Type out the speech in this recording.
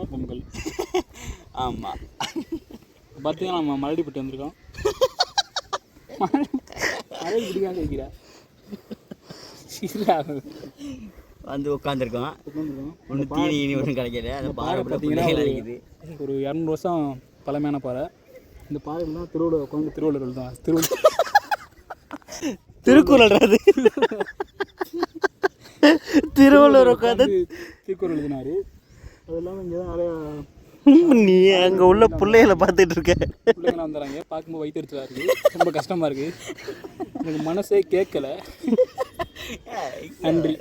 தான் பொங்கல். ஆமாம், பார்த்தீங்கன்னா நம்ம மலடிப்பட்டி வந்திருக்கோம். மழை பிடிக்காம வைக்கிறா வந்து உட்காந்துருக்கோம். ஒன்றும் பாறை தீனி ஒன்றும் கிடைக்கல. அந்த பாறை பார்த்தீங்கன்னா கிடைக்குது. ஒரு 200 வருஷம் பழமையான பாறை. இந்த பாறையில் தான் திருவள்ளுவர் உட்காந்து திருவள்ளுவர் தான் திருக்குறள் அது திருவள்ளுவர் உட்காந்து திருக்குறள் எழுதினார். அது இல்லாமல் இங்கே தான் நிறையா நீ அங்கே உள்ள பிள்ளைகளை பார்த்துட்டு இருக்க. பிள்ளைங்களாம் வந்துடுறாங்க. பார்க்கும்போது வயிற்றுச்சலாக இருக்குது, ரொம்ப கஷ்டமாக இருக்குது. எனக்கு மனசே கேட்கலை. நன்றி.